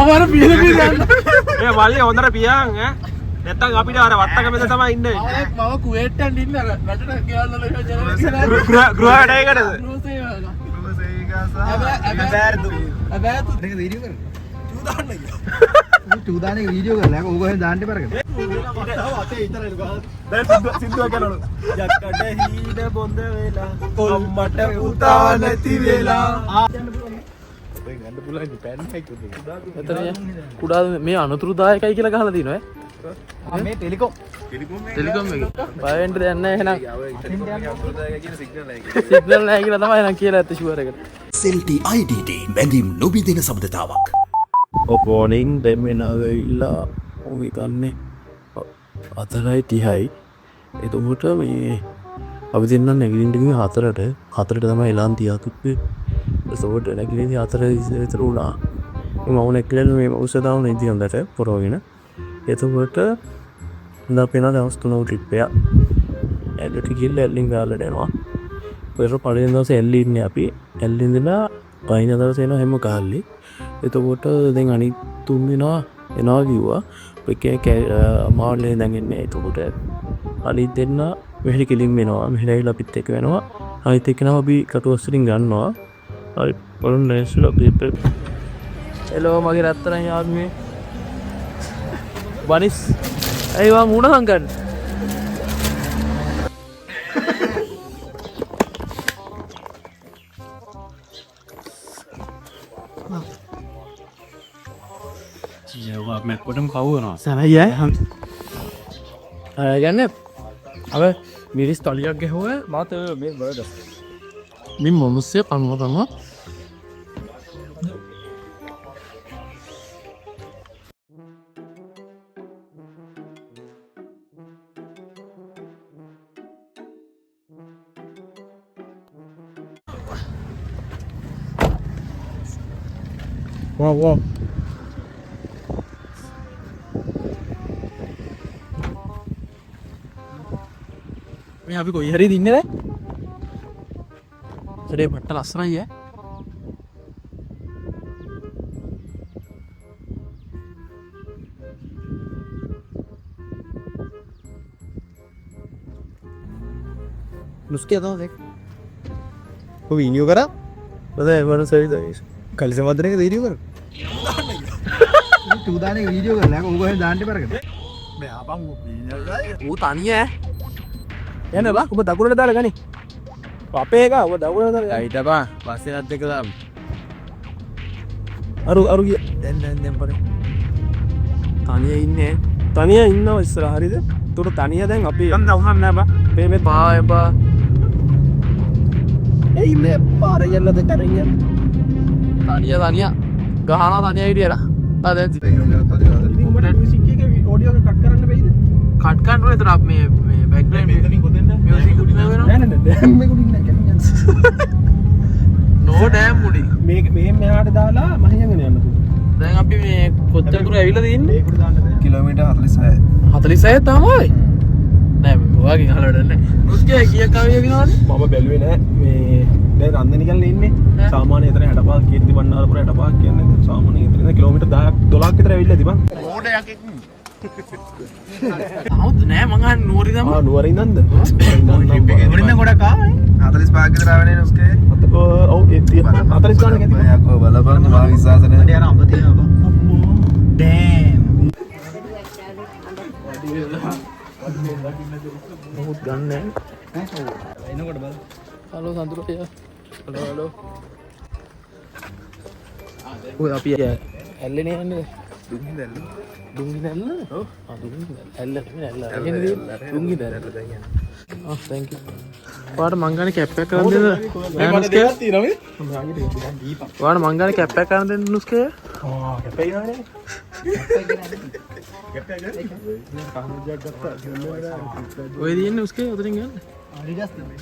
අවර පියල පියන්න. ඒ වලිය හොඳට පියන් ඈ. නැත්තම් අපිට අර වත්තකමෙද තමයි ඉන්නේ. මම කුවේට්ටන් ඉන්න රටට කියවන්නල ගෘහ වැඩයකටද? චූදාන වීඩියෝ කරලා ඕක එහෙම දාන්න බරකට. දැන් සින්දුව කරනවලු. යක්කට හීන බොඳ වෙලා කොම්මට පුතා නැති වෙලා. ඔය ගන්න පුළුවන් පෑන් එකක් කුඩා මේ අනතුරුදායකයි කියලා ගහලා තිනවා ඈ. මේ ටෙලිකොම් එක. බයෙන්ට දෙයක් නැහැ එහෙනම්. සිග්නල් නැහැ කියලා තමයි එහෙනම් කියලා ඇත්ත ෂුවර් එකට. සෙල්ටි IDD බැඳීම් නොබිඳෙන සබඳතාවක්. ඔපෝනින් දෙමෙනවෙල්ලා ඔවි කන්නේ 4:30යි. එතකොට මේ අපි දෙන්න නැගිටින්න ගිහින් 4ට තමයි එලාන් තියාතුත්තේ. ඒසොට නැගිටින්නේ 4 විතර වුණා. මම නැගිටලා මේ උස දාන ඉඳි හොඳට පොරවගෙන. එතකොට ඉඳපේන දවස් 3 ට්‍රිප් එක. එල්ලට ගිහලා එල්ලින් ගාලා යනවා. පෙර පළවෙනි දවසේ එල්ලි ඉන්නේ අපි. එල්ලි ඉඳලා පයින් දවසේ එනවා හැම කාලේ. එතකොට දැන් අනිත් තුන් දෙනා එනවා කිව්වා. එක මාල්ලේ දැන් එන්නේ. එතකොට අනිත් දෙන්න මෙහෙට කිලින් වෙනවා. මෙහෙට ඇවිල්ලා අපිත් එක්ක වෙනවා. අනිත් එක්කනම අපි කටුවස්සරින් ගන්නවා. හරි බලන්න නැස්ලා අපි හෙලෝ මගේ රත්තරන් යාළුවේ. බනිස් ඇයිවා මුණ හංගන්න. මැක්කොටම කවුවනවා සැනයි ගන්න අව මිරිස් තොලියක් ගැහුව මත මේ බඩ මින් මොනුස්සේ පනුව තමා wow මේ අපි කොයි හරි දින්නේ දැන් සඩේ පට්ට ලස්සනයි ඈ नुस्खे आता देख वो वीडियो करा पता है वन सही था कल से मत ने वीडियो कर तू दाने वीडियो कर ले वो है दांटे पर कर मैं आपा वो तानी है එන්න බා ඔබ දකුණට දාලා ගනි. අපේ එක ඔබ දකුණට දාලා. ඊට බා පස්සේ අත් දෙක දාමු. අරු ගිය. දැන් පරේ. තනිය ඉන්නේ. තනිය ඉන්නව ඉස්සරහ හරිද? උතර තනිය දැන් අපි යන්න උහන්න නෑ බා. මේ පා එපා. එයි මේ පාර යන්න දෙකරින්. තනිය ගහනවා තනිය හිටියලා. ආ දැන් ඉතින් උඹට ඇඩ්මිසික් එකේ ඔඩියෝ එක කට් කරන්න බැයිද? කට් කරන්න ඕනේ. ඒතර මේ බෑග්‍රවුන්ඩ් මෙතනින් කොතෙන්ද මියුසික් උඩින් නෑ නෑ ඩෑම් එක උඩින් නෑ කියන්නේ නෝ ඩෑම් උඩින් මේ මෙහාට දාලා මහියගෙන යන්න පුළුවන්. දැන් අපි මේ කොච්චර දුර ඇවිල්ලා තින්නේ? ඒකට දාන්න බෑ. කිලෝමීටර් 46. 46 තමයි. නෑ ඔයාගෙන් අහලා වැඩක් නෑ. නුස්කේ කීයක් ආවිය කියනවනේ? මම බැලුවේ නෑ මේ දැන් රන්දනිකල්නේ ඉන්නේ. සාමාන්‍ය එතන 65 කීර්ති වන්නාරපුර 65 කියන්නේ සාමාන්‍ය එතන කිලෝමීටර් 10ක් 12ක් විතර ඇවිල්ලා තිබන්. ඕඩයක් එක්ක හවුද නෑ මං අහන්නේ නුවරි නම් නුවර ඉඳන්ද? නුවරින්ද ගොඩක් ආවනේ 45 විතර ආවනේ නුස්කේ. ඔව් 40 ගානක් ඇති. යකෝ බලපන් මා විශ්වාසනේ. යන අඹ තියෙනවා බා. ඩෑම්. මොහොත් ගන්න නෑ. එනකොට බලන්න. හලෝ සඳුරේ. හලෝ. ඔය අපි ඇල්ලේ යන්නේ. දුංගි දැල්ල? ඔව්. දුංගි දැල්ල. දුංගි දැල්ල. thank you. ඔයාලට මං ගානේ කැප් එකක් කරන් දෙන්න. මට දෙයක් තියෙනවා මේ. ඔයාලට මං ගානේ කැප් එකක් කරන් දෙන්න නුස්කේ. කැප් එක ගානේ. කැප් එක ගානේ. කාමජක් ගත්තා. ඔය දින්නේ නුස්කේ උතරින් ගන්න. අඩිඩස් තමයි.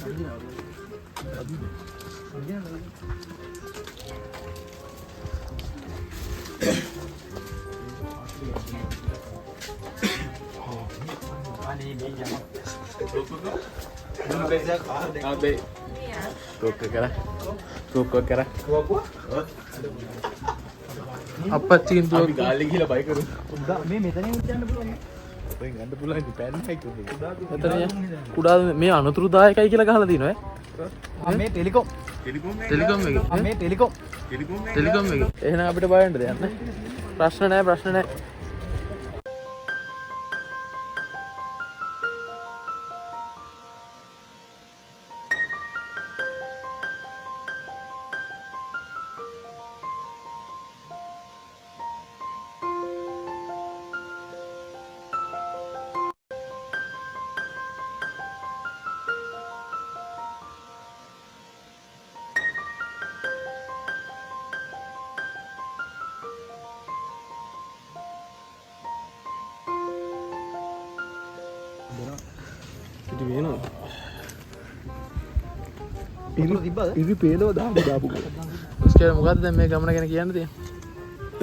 අපච්චිකින් අපි පුළුවන්. ගාල්ලේ ගිහලා බයි කරු. මේ මෙතනින් යන්න පුළුවන්. ඔතෙන් ගන්න පුළුවන් ඉතින් පෑන් එකයි කොහේ. මෙතන කුඩා මේ අනතුරුදායකයි කියලා ගහලා තියෙනවා මේ ටෙලිකොම් ටෙලිකොම් එක. මේ ටෙලිකොම් ටෙලිකොම් එක. එහෙනම් අපිට බයන්න දෙයක් නැහැ. ප්‍රශ්න නැහැ. ඉතින් වෙනවා. පිරු තිබ්බද? ඉරි පේනවා දාපු. ස්කේල් මොකද්ද දැන් මේ ගමන ගැන කියන්න තියෙන්නේ?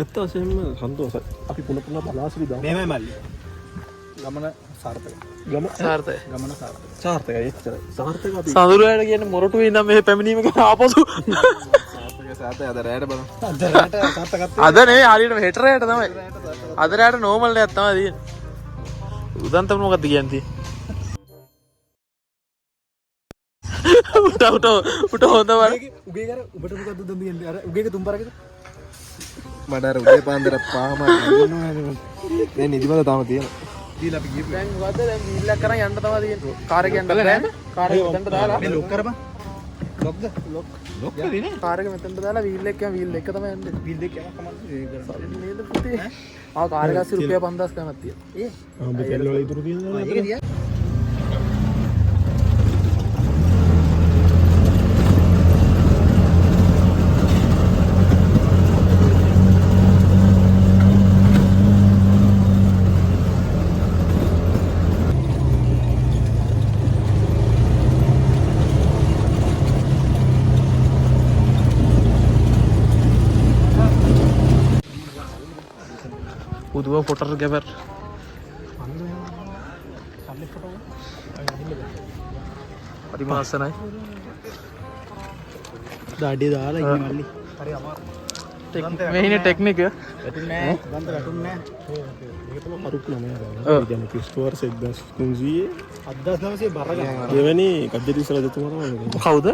ඇත්ත වශයෙන්ම සන්තෝෂයි. අපි පුන බලාසිරි දාමු. මේමයි මල්ලි. ගමන සාර්ථකයි. සාර්ථකයි. ගමන සාර්ථකයි. සාර්ථකයි එච්චරයි. සාර්ථක අපි සඳුරෑට කියන්නේ මොරටුවේ ඉඳන් මෙහෙ පැමිණීම ගැන ආපසු. සාර්ථකයි අද රැයට බලන්න. අද රාට සාර්ථකත්වය. අද නේ හරියට හෙට රෑට තමයි. අද රෑට නෝමල් එකක් තමයි තියෙන්නේ. උදන්ත මොකක්ද කියන්නේ? උට හොඳ වල උගේ කර උඹට මොකද්ද දන් දෙන්නේ? අර උගේක තුම්බරකද? මට අර උදේ පාන්දර පාම දැන් නිදිමත තාම තියෙනවා. දීලා අපි ගිහින් දැන් මොකද්ද දැන් වීල් එක කරන් යන්න තමයි තියෙන්නේ. කාර් එක යන්න බෑ. කාර් එක මෙතනට දාලා මේ ලොක් කරපන්. ලොක්ද? ලොක්. ලොක් කරේ කාර් එක මෙතනට දාලා වීල් එක තමයි යන්නේ. බිල් දෙක යනවා කමන්න. නේද පුතේ? කාර් එක ඇස්සේ රුපියල් 5000 ගණක් තියෙනවා. ආ බෙල් වල ඉතුරු තියෙනවා. ඒක දියා. පුදුම පොටර් ගැවර්. හරිම ලස්සනයි. දාඩිය දාලා ඉන්නේ මල්ලි. හරි අමාරු. මෙහිනේ ටෙක්නික් එක. වැටුන්නේ නැහැ. ගන්ද වැටුන්නේ නැහැ. ඒක තමයි කරුක් නම යනවා. ඉතින් ක්‍රිස්ටෝෆර් 1900 1900 බර ගන්න. දෙවැනි කජ්ජතිස්ස රජතුමා තමයි. කවුද?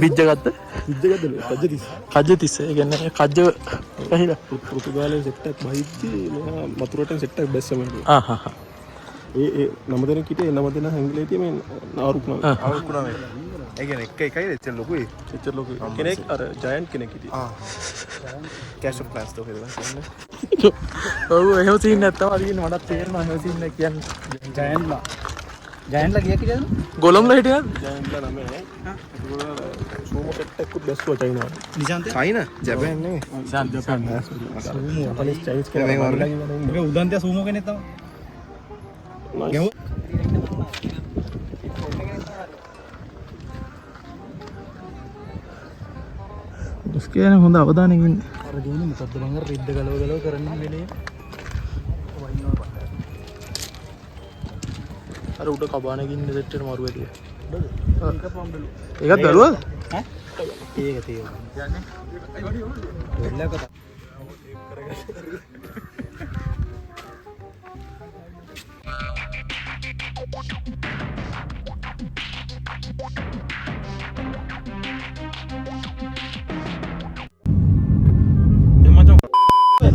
බිජ්ජ ගත්ත? විද්‍යගදල කජ්ජතිස්ස. කජ්ජතිස්ස. ඒ කියන්නේ කජ්ජ ගහිලා. පෘතුගාලයේ සෙට් එකක් බහිද්දි මෙයා වතුරට සෙට් එකක් බැස්සම. ඒ නම දෙනෙක් හිටියේ නම දෙන හැංගිලා මේ නාරුක් නම. නාරුක් නම. ඒ කියන්නේ එකයි එච්චර ලොකුයි. එච්චර ලොකුයි. කෙනෙක් අර ජයන්ට් කෙනෙක් හිටියේ. කැෂ් ඔෆ් ක්ලාස් තෝ කියලා. ඔව් එහෙම සීන් නැත්තම අරින්න මටත් තේරෙනවා එහෙම සීන් එක කියන්නේ. ජයන්ලා ගියා කියලාද? ගොලම්ලා හිටියද? ජයන්ට්ලා නම නේ. ඒක සූමෝ සෙට් එකක් බැස්සුවා චයිනා. නිශාන්තේ? චයිනා? ජපාන් නෙමෙයි. ජපාන් නෑ. සූමෝ. ජපානීස් චයිනීස් කියලා මේ වර්ග. මේ උදන්තය සූමෝ කෙනෙක් තමයි. ගැහුවා. ස්කේන හොඳ අවධානයෙන් ඉන්න. අර දුන්නේ මොකද්ද මං අර රිද්ද ගලව කරන්නේ වෙලේ. අර උඩ කබානකින් දෙට්ටට මරු ඇතිය. ඒක පොම්බලු. ඒකත් බැලුවද? ඈ? ඒක තියෙනවා. යන්නේ. වෙල්ලක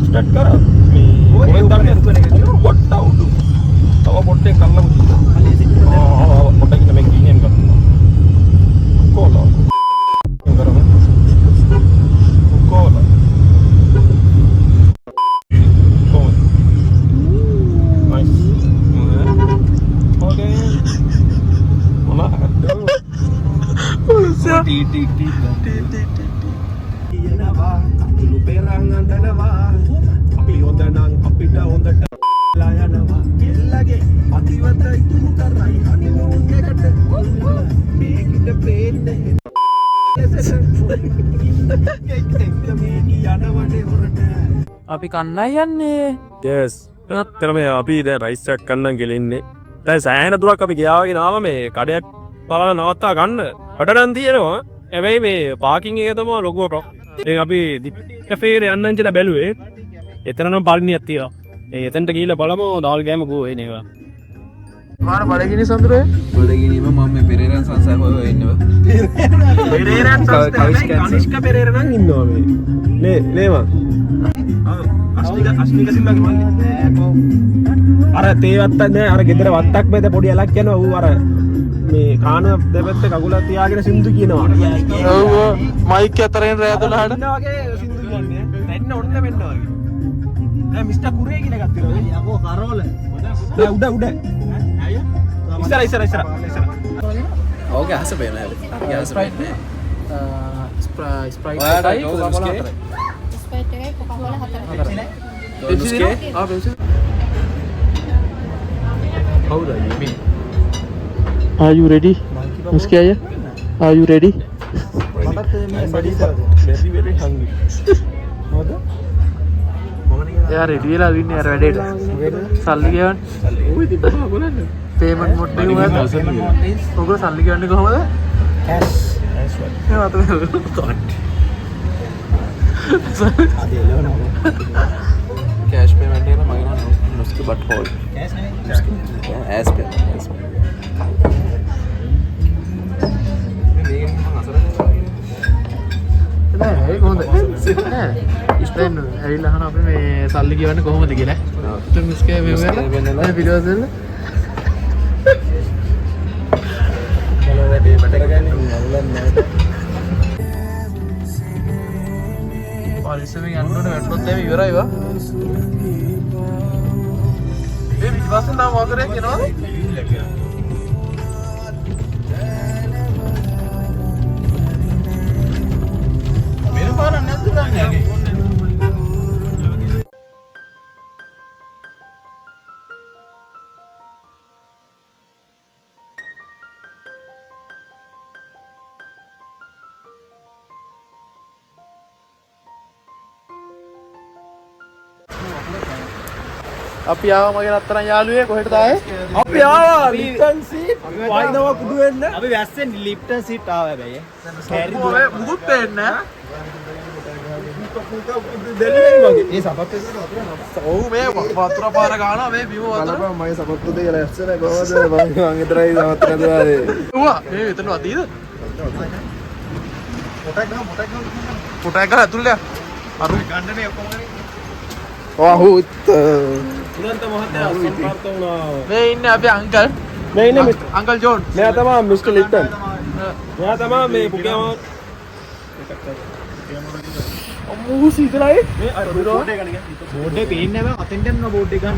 ස්ටාර්ට් කරා මේ ඔය දාන්නේ පොට්ට උඩු තව පොට්ටේ කල්ලා මුදිනවා පොට්ටේ තමයි ගිහින් කරනවා කොලා කරමු කොලා කොලා නයිස් ඕකේ මොනවා ටී කියනවා අතුළු පෙරන් අඬනවා අපි හොඳ නම් අපිට හොඳට ලා යනවා කෙල්ලගේ අතිවත ඉතුරු කරයි හනිමූන් එකට මේකිට පේන්නේ අපි කන්නයි යන්නේ. yes එතනම අපි දැන් රයිස් එකක් කන්නම් ගෙලින්නේ. දැන් සෑහෙන දුරක් අපි ගියා වගේ නාම මේ කඩයක් බලලා නවත්තා ගන්න. අඩනම් තියෙනවා. හැබැයි මේ පාකින් එක තමයි ලොකුම ප්‍රොබ්ලම්. දැන් අපි කැෆේ එකට යන්න කියලා බැලුවේ. එතනනම් පරිණියක් තියෙනවා. එතනට ගිහිල්ලා බලමු දාල් ගෑම කෝ එන ඒවා. මාන බඩගිනි සඳුරේ බඩගිනීම මම මේ පෙරේරන් සංසාර හොයෝ ඉන්නවා. පෙරේරන් කනිෂ්ක පෙරේර නම් ඉන්නවා මේ. නේවා. අස්නික සිල්ලගේ මල්ලි. අර තේවත්ත නෑ අර ගෙදර වත්තක් බෙද පොඩි ඇලක් යනවා ඌ අර මේ කාන දෙපැත්තේ කකුල තියාගෙන සින්දු කියනවා. ඔව් මයික් අතරින් රෑ 12ට වගේ සින්දු කියන්නේ. දැන් ඔන්න වෙන්න වගේ. දැන් මිස්ටර් කුරේ කියලා එකක් තියෙනවා. යකෝ කරවල. දැන් උඩ. ඉස්සර. ඕකේ අහස බේන හැබැයි. අහස බේන්නේ. ස්ප්‍රයිට් ඔයාලා එකයි ඩෝස් කොකාකෝලා එකේ? 4යි. ස්ප්‍රයිට් එකයි කොකාකෝලා 4යි. පෙප්සි දිනවා? පෙප්සි. කවුද මේ? Are you ready? Muski ayya? Are you ready? මටත් මේ very hungry. මොකද? එයා රෙඩි වෙලා ඉන්නේ අර වැඩේට. සල්ලි ගෙවන්න. ඌ ඉතින් බා බලන්න. පේමන්ට් මොඩ් එක උගන්න. ඔයගොල්ලෝ සල්ලි ගෙවන්නේ කොහමද? කැෂ්. ඒ වතුර. අද එළවනවා. කෑෂ් පේමන්ට් එක මගේ නම් නොස්කි බට් හෝල්. කෑස් නේ. ඇස් පේ. මේකෙන් මම අසරණ නෑ ඒක හොඳ. නෑ. ඉස්තෙන් ඇවිල්ලා අහන අපි මේ සල්ලි ගෙවන්නේ කොහොමද කියලා. ඉතින් මුස්කේ මේ වෙලා පිළිවෙල වැඩේ මට ගන්නේ නල්ලන්නේ. පරිස්සමෙන් යන්න ඕනේ වැටුනොත් එහෙම ඉවරයි වා. මේ විශ්වාසෙන් නම් වගරේ කියනවාද? මෙන්න පාරක් නැද්ද දන්නේ. අපි ආවා මගේ රත්තරන් යාළුවේ කොහෙටද ආයේ? අපි ආවා ලිප්ටන් සීට් වයින්නවා කුඩු වෙන්න. අපි වැස්සෙන් ලිප්ටන් සීට් ආවා හැබැයි. ඔය මුකුත් පේන්නේ නැහැ. දෙලියෙන් වගේ. ඒ සපත්තු එක වතුර ඔව් මේ වතුර පාර ගන්නවා මේ බිම වතුර. මගේ සපත්තු දෙක ලැස්සන කොහමද මම විතරයි සමත් නේද? උවා මේ විතර වදීද? මොටක් ගන්න. පොටයක් ගාලා ඇතුළට යන්න. අරු ගන්නනේ ඔක්කොම කරේ. වහුත් උදන්ත මහත්තයා සම්පර්ක වුණා. මේ ඉන්නේ අපේ අංකල්. මේ ඉන්නේ මිස්ටර්. Uncle John. මෙයා තමයි මිස්ටර් ලිප්ටන්. මෙයා තමයි මේ පුකේම අම්මෝ සීතලයි. මේ අර බෝඩ් එක ගන්න. බෝඩ් එක පේන්නේ නැහැ අතෙන් යන බෝඩ් එක ගන්න.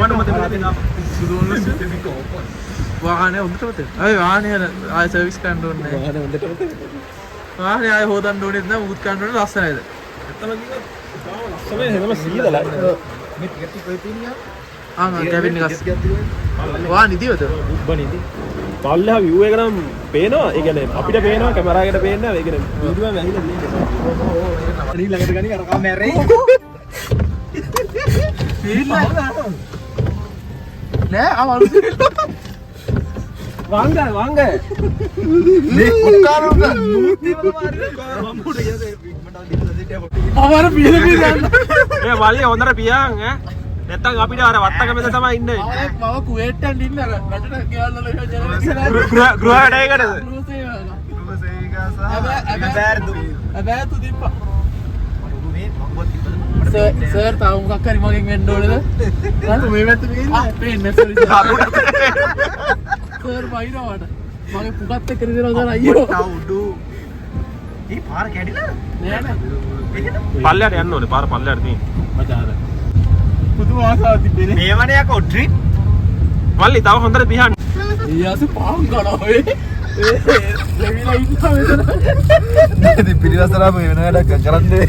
වාහනේ උඩට උතේ. අය වාහනේ ආය සර්විස් කරන්න ඕනේ නැහැ. වාහනේ හොඳට උතේ. වාහනේ ආය හොදන්න ඕනෙත් නැහැ මුත් කරන්න ඕනේ ලස්සනයිද? ඇත්තම කිව්වොත් ලස්සමේ හැම සීදලයි. මේ ටිකට් එක කොයි තියෙන්නේ? ආ කැබින් එකස්. වා නිදිවද? උබ්බනිදි. පල්ලෙහා view එක නම් පේනවා. ඒ කියන්නේ අපිට පේනවා කැමරා එකට පේන්නේ නැහැ. ඒ කියන්නේ වීඩියෝ එකෙන් ඇහිලා තියෙන්නේ. අනිත් ළඟට ගනි අර කැමරේ. නෑ අමලු. வாங்க வாங்க අවර පියල පියන්න. ඒ මල්ලි හොඳට පියන් ඈ නැත්තම් අපිට අර වත්තක මෙතන තමයි ඉන්නේ මම කුවේට් යන්න ඉන්න අර රටට ගෙවල්වල ජනරේෂන් ගෘහ වැඩයකටද හැබැයි තු දීපා සර් තාම මොකක් හරි මගෙන් වෙන්න ඕනේද? මේ පැත්තට ගිහින් පේන්නේ සර් වයින්වට මගේ පුකත් එක්ක ඉඳලා ගාන අයියෝ උඩු මේ පාර කැඩිලා නෑ නෑ පල්ලයට යන්න ඕනේ පාර පල්ලයට තියෙන මචාර පුදුම ආසාවක් තිබ්බේ නේ මේවනේ යකෝ ට්‍රිප් මල්ලි තව හොඳට පියන්න ඊයස පාම් ගනවා ඔය ලෙවිලා ඉන්නවා මෙතන ඉතින් පිළිවස්තරාම වෙන වැඩක් කරන්නේ.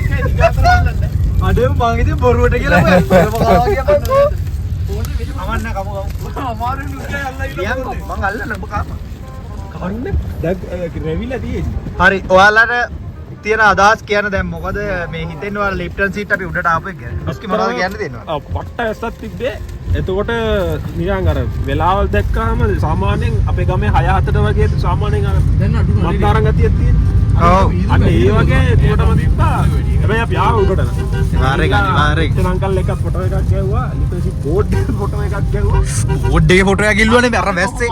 අඩේ මං ඉතින් බොරුවට කියලා ඔය මොකක්ද කියපන්කෝ අමන්න කමු අමාරු නුකේ අල්ලලා කියන්කෝ මං අල්ලන්න ඔබ කාපා කන්න දැක් රැවිලා තියෙන්නේ හරි ඔයාලට තියෙන අදහස් කියන්න දැන් මොකද මේ හිතෙන් ඔයාලා ලිප්ටන් සීට් අපි උඩට ආපු එක ගැන මොස්කි මොනවද කියන්න දෙනවා පට්ට ඇස්සක් තිබ්බේ එතකොට නිකන් අර වෙලාවල් දැක්කාම සාමාන්‍යයෙන් අපේ ගමේ 6-7ට වගේ සාමාන්‍යයෙන් අර දැන් අඩු මන්දාරම් ගතියක් තියෙන අන්න ඒ වගේ එතකොටම තිබ්බා. හැබැයි අපි ආව උඩට. වාරේ අංකල් එකක් ෆොටෝ එකක් ගැව්වා. ඊට පස්සේ බෝඩ් එකේ ෆොටෝ එකක් ගැව්වා. බෝඩ් එකේ ෆොටෝ එකක් ඉල්ලුවානේ අර වැස්සේ.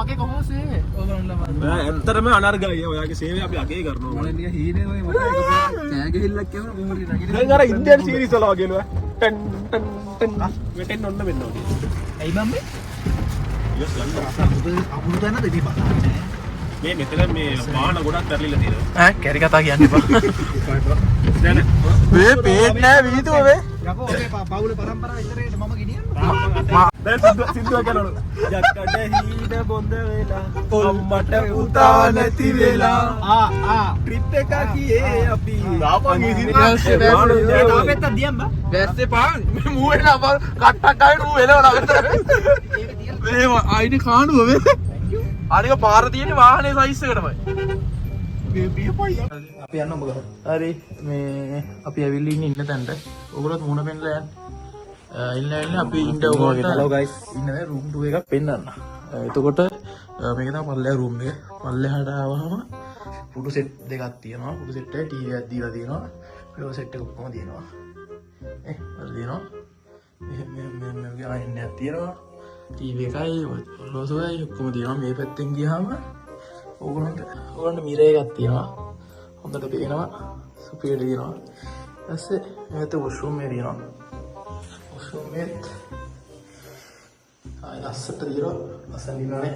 ඇත්තටම අනර්ගයි. ඔයාගේ සේවය අපි අගේ කරනවා. මොන නික හීනේ ඔය කෑ ගිහිල්ලක් කියනවා කොහොමද නගින්නේ. දැන් අර ඉන්දියන් සීරීස් වල වගේ නෝ. ටන් ටන් ටන් මෙතෙන් ඔන්න වෙන්න ඕනේ. ඇයි මම්මේ? යස් ගන්න. අපුරු තැනද මේ බලන්න. මේ මෙතන මේ වාහන ගොඩක් පැරලිලා තියෙනවා. ඈ කැරි කතා කියන්න එපා. දැන් මේ පේන්නේ නැහැ විහිදුව වේ. යකෝ ඔගේ පවුලේ පරම්පරාව ඉතරේට මම ගෙනියන්න. දැන් සින්දුව කරනවා. යක්කඩ හීන බොඳ වෙලා අම්මට පුතා නැති වෙලා ට්‍රිප් එක ගියේ අපි. දාපන් ඉතින් තාපෙත්ත දියම්බ. වැස්සේ පාන් මේ මූ වෙන අප කට්ටක් ගාගෙන මූ වෙලවලා අතර මේ ආයිනේ කාණුව වේ අනික පාර තියෙන්නේ වාහනේ සයිස් එකටමයි අපි යන්න ඔබ ගහන්න. හරි මේ අපි ඇවිල්ලා ඉන්න තැනට. ඔයගොල්ලෝත් මුණ පෙන්නලා යන්න. ඉන්න අපි ඉන්න ඔයගොල්ලෝ hello guys. ඉන්නේ room 2 එකක් පෙන්නන්න. එතකොට මේක තමයි පල්ලෙහා room එක. පල්ලෙහාට ආවම ෆොටෝ සෙට් දෙකක් තියෙනවා. ෆොටෝ සෙට් එකේ TV එකක් දීලා තියෙනවා. ෆොටෝ සෙට් එක ඔක්කොම තියෙනවා. වල තියෙනවා. මෙහෙම ආයෙත් තියෙනවා. TV එකයි රෝසෝයි ඔක්කොම තියෙනවා. මේ පැත්තෙන් ගියාම ඕගොල්ලන්ට මිරර් එකක් තියෙනවා. හොඳට පේනවා. සුපිරියට තියෙනවා. ඊපස්සේ මේක වොෂ්රූම් එකේ තියෙනවා. වොෂ්රූම් එකත් ආයෙ ලස්සට තියෙනවා. ලස්සන දිනනේ.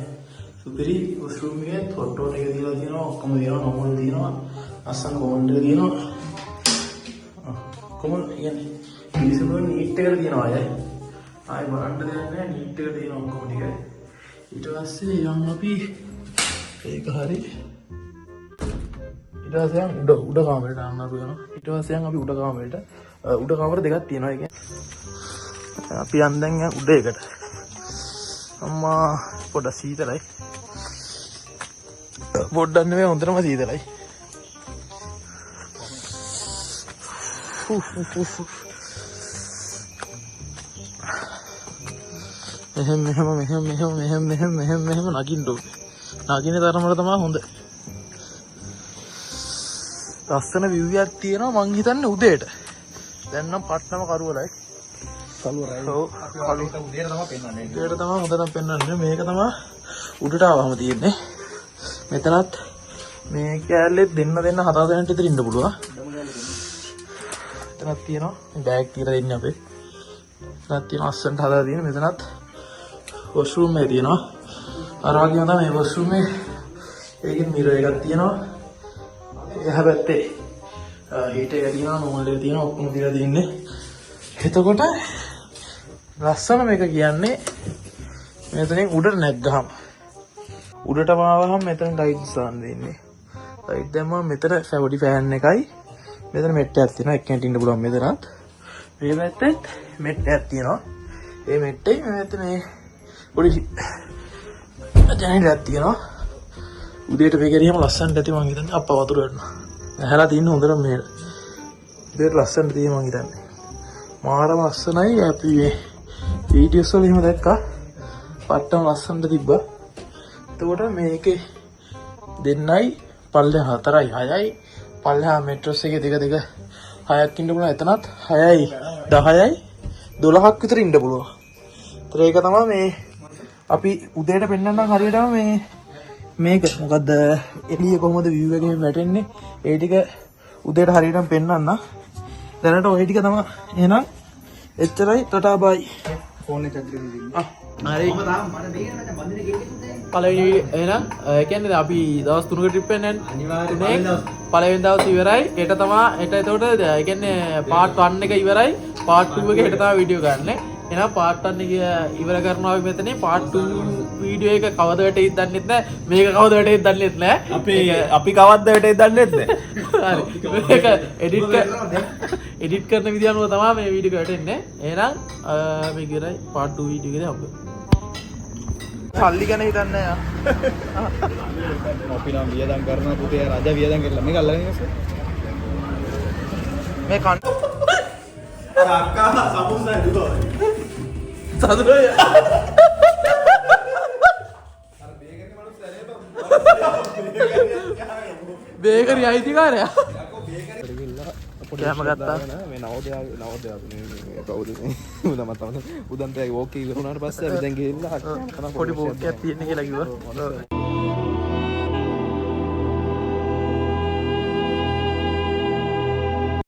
සුපිරි වොෂ්රූම් එකේ ෆොටෝ එක දීලා තියෙනවා. ඔක්කොම තියෙනවා. නොමල් තියෙනවා. ලස්සන කොමන්ට් එක තියෙනවා. කොමන්ට් කියන්නේ පිළිසුණු නීට් එකට තියෙනවා අය. ආයෙ බලන්න දෙයක් නැහැ. නීට් එකට තියෙනවා ඔක්කොම ටික. ඊට පස්සේ යම් අපි ඒක හරි ඊට පස්සේ උඩ කාමරේට ආන්නරු වෙනවා. ඊට පස්සේ අපි උඩ කාමරේට උඩ කාමර දෙකක් තියෙනවා. ඒ කියන්නේ අපි යන් දැන් උඩ එකට. අම්මා පොඩ්ඩක් සීතලයි. පොඩ්ඩක් නෙවෙයි හොඳටම සීතලයි. මෙහෙම නගින්න ඕනේ. නගින තරමට තමයි හොඳ. ලස්සන view එකක් තියෙනවා මං හිතන්නේ උදේට. දැන් නම් පට්ටම කරුවලයි. කරුවරයි. ඔව්. උදේට තමයි පෙන්වන්නේ. උදේට තමයි හොඳටම පෙන්වන්නේ. මේක තමයි උඩට ආවම තියෙන්නේ. මෙතනත් මේ කෑල්ලේ දෙන්න 7 දෙනෙක් විතර ඉන්න පුළුවන්. මෙතනත් තියෙනවා. මේ බෑග් කියලා දෙන්නේ අපේ. මෙතනත් තියෙනවා අස්සන්ට හදලා තියෙන. මෙතනත් වොෂ්රූම් එක තියෙනවා. අර වගේම තමයි මේ වොෂ්රූම් එක. ඒකෙත් මිරර් එකක් තියෙනවා. එහා පැත්තේ හීටර් එක තියෙනවා, නෝමල් එක තියෙනවා, ඔක්කොම තියලා තින්නේ. එතකොට ලස්සන මේක කියන්නේ මෙතනින් උඩට නැග්ගහම උඩටම ආවහම මෙතන ලයිට්ස් දාන්න දෙන්නේ. ලයිට් දැම්මම මෙතන පොඩි ෆෑන් එකයි. මෙතන මෙට්ටයක් තියෙනවා. එක්කෙනෙක් ඉන්න පුළුවන් මෙතනත්. මේ පැත්තෙත් මෙට්ටයක් තියෙනවා. ඒ මෙට්ටේ මෙතන මේ පොඩි ජනේලයක් තියෙනවා. උදේට මේක එරියම ලස්සනට ඇති මං හිතන්නේ අප්පා වතුර ගන්නවා. ඇහැලා තින්න හොඳට මේ උදේට ලස්සනට තියෙයි මං හිතන්නේ. මාරම ලස්සනයි. අපි මේ වීඩියෝස් වල එහෙම දැක්කා. පට්ටම ලස්සනට තිබ්බා. එතකොට මේකේ දෙන්නයි පල්ලෙහා 4යි 6යි පල්ලෙහා මෙට්‍රෝස් එකේ දෙක 6ක් ඉන්න පුළුවන්. එතනත් 6යි 10යි 12ක් විතර ඉන්න පුළුවන්. ඒක තමයි මේ අපි උදේට පෙන්නන්නම් හරියටම මේක මොකද්ද එළිය කොහොමද view එකෙන් වැටෙන්නේ ඒ ටික උදේට හරියටම පෙන්නන්න. දැනට ওই ටික තමයි. එහෙනම් එච්චරයි. ටටා බයි. ෆෝන් එක ඇතුලේ ඉන්න. හරි. පළවෙනි එහෙනම් ඒ කියන්නේ අපි දවස් 3ක ට්‍රිප් එකෙන් යන්නේ අනිවාර්යයෙන් පළවෙනි දවස් ඉවරයි. හෙට තමයි එතකොට ඒ කියන්නේ පාර්ට් 1 එක ඉවරයි. පාර්ට් 2 එක හෙට තමයි වීඩියෝ ගන්න. එහෙනම් පාර්ට් 1 එක ඉවර කරනවා අපි මෙතනේ. පාර්ට් 2 වීඩියෝ එක කවද වැටෙයිද දන්නෙත් නැහැ. මේක කවද වැටෙයිද දන්නෙත් නැහැ. අපි කවද්ද වැටෙයිද දන්නෙත් නැහැ. හරි. මේක එඩිට් කරන විදිය අනුව තමයි මේ වීඩියෝ එක වැටෙන්නේ. එහෙනම් මේක ඉවරයි. පාර්ට් 2 වීඩියෝ එකේ හම්බ වෙමු. සල්ලි ගැන හිතන්නේ යා. අපි නම් වියදම් කරනවා පුතේ. රජ වියදම් කරලා මේක අල්ලගෙන ඉන්නේ. මේ කන් අර අක්කා සමුන්දා දුවා. සතුටුයි. අර බේකරේ මනුස්සයා නේද? බේකරි අයිතිකාරයා කෑම ගත්තා මේ නවෝදයා කවුද උදන්තය ඕක ඉවරුණාට පස්සේ අපි දැන් ගිහිල්ලා පොඩි බෝක්කයක් තියෙන කියලා කිව්වා